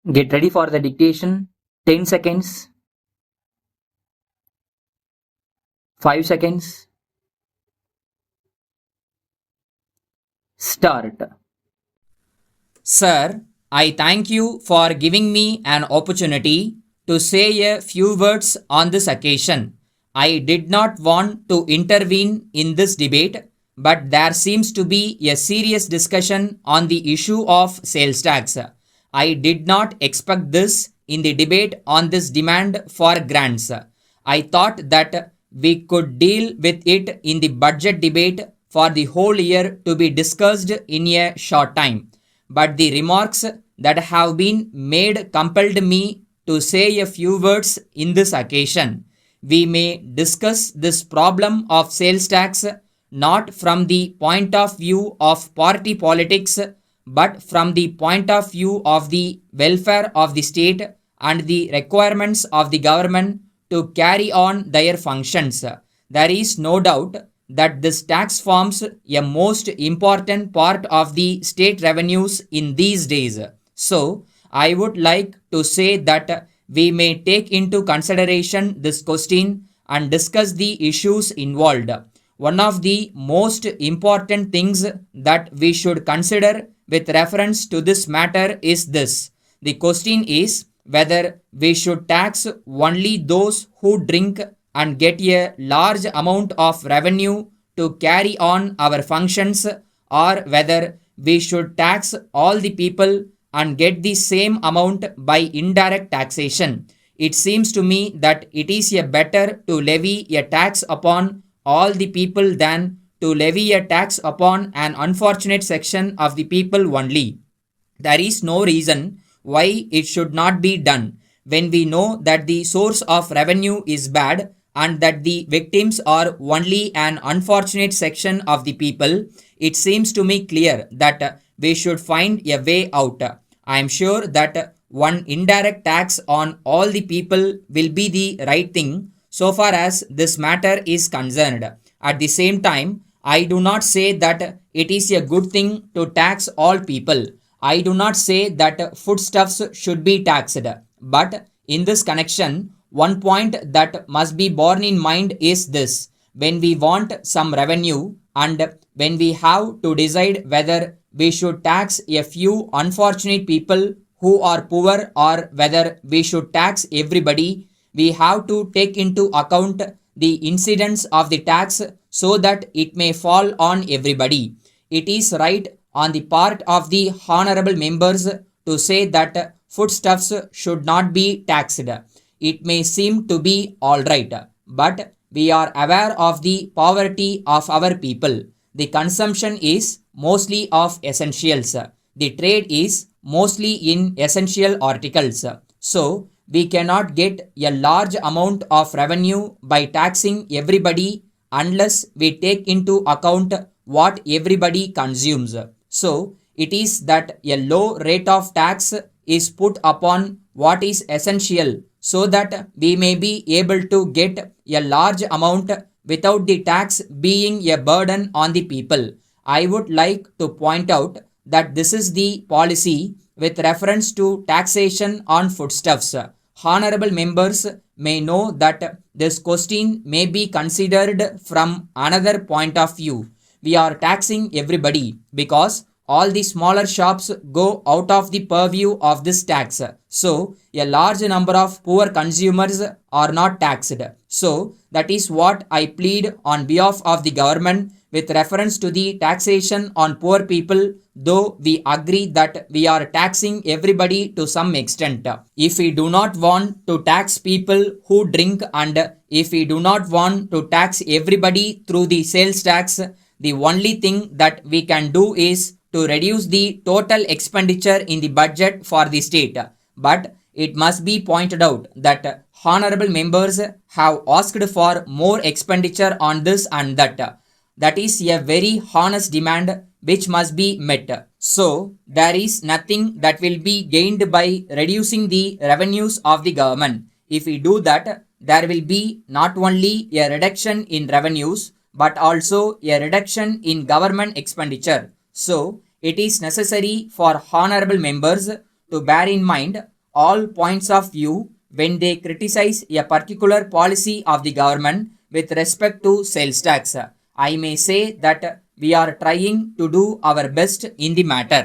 Get ready for the dictation. 10 seconds. 5 seconds. Start. Sir, I thank you for giving me an opportunity to say a few words on this occasion. I did not want to intervene in this debate, but there seems to be a serious discussion on the issue of sales tax. I did not expect this in the debate on this demand for grants. I thought that we could deal with it in the budget debate for the whole year to be discussed in a short time. But the remarks that have been made compelled me to say a few words in this occasion. We may discuss this problem of sales tax not from the point of view of party politics, but from the point of view of the welfare of the state and the requirements of the government to carry on their functions. There is no doubt that this tax forms a most important part of the state revenues in these days. So, I would like to say that we may take into consideration this question and discuss the issues involved. One of the most important things that we should consider with reference to this matter is this. The question is whether we should tax only those who drink and get a large amount of revenue to carry on our functions, or whether we should tax all the people and get the same amount by indirect taxation. It seems to me that it is better to levy a tax upon all the people than to levy a tax upon an unfortunate section of the people only. There is no reason why it should not be done when we know that the source of revenue is bad and that the victims are only an unfortunate section of the people. It seems to me clear that we should find a way out. I am sure that one indirect tax on all the people will be the right thing so far as this matter is concerned. At the same time, I do not say that it is a good thing to tax all people. I do not say that foodstuffs should be taxed. But in this connection, one point that must be borne in mind is this. When we want some revenue and when we have to decide whether we should tax a few unfortunate people who are poor or whether we should tax everybody, we have to take into account the incidence of the tax so that it may fall on everybody. It is right on the part of the honorable members to say that foodstuffs should not be taxed. It may seem to be alright, but we are aware of the poverty of our people. The consumption is mostly of essentials. The trade is mostly in essential articles. So, we cannot get a large amount of revenue by taxing everybody unless we take into account what everybody consumes. So, it is that a low rate of tax is put upon what is essential so that we may be able to get a large amount without the tax being a burden on the people. I would like to point out that this is the policy with reference to taxation on foodstuffs. Honorable members may know that this question may be considered from another point of view. We are taxing everybody because all the smaller shops go out of the purview of this tax. So, a large number of poor consumers are not taxed. So, that is what I plead on behalf of the government with reference to the taxation on poor people, though we agree that we are taxing everybody to some extent. If we do not want to tax people who drink and if we do not want to tax everybody through the sales tax, the only thing that we can do is to reduce the total expenditure in the budget for the state. But it must be pointed out that honorable members have asked for more expenditure on this and that. That is a very honest demand which must be met. So, there is nothing that will be gained by reducing the revenues of the government. If we do that, there will be not only a reduction in revenues but also a reduction in government expenditure. So, it is necessary for honorable members to bear in mind all points of view when they criticize a particular policy of the government with respect to sales tax. I may say that we are trying to do our best in the matter.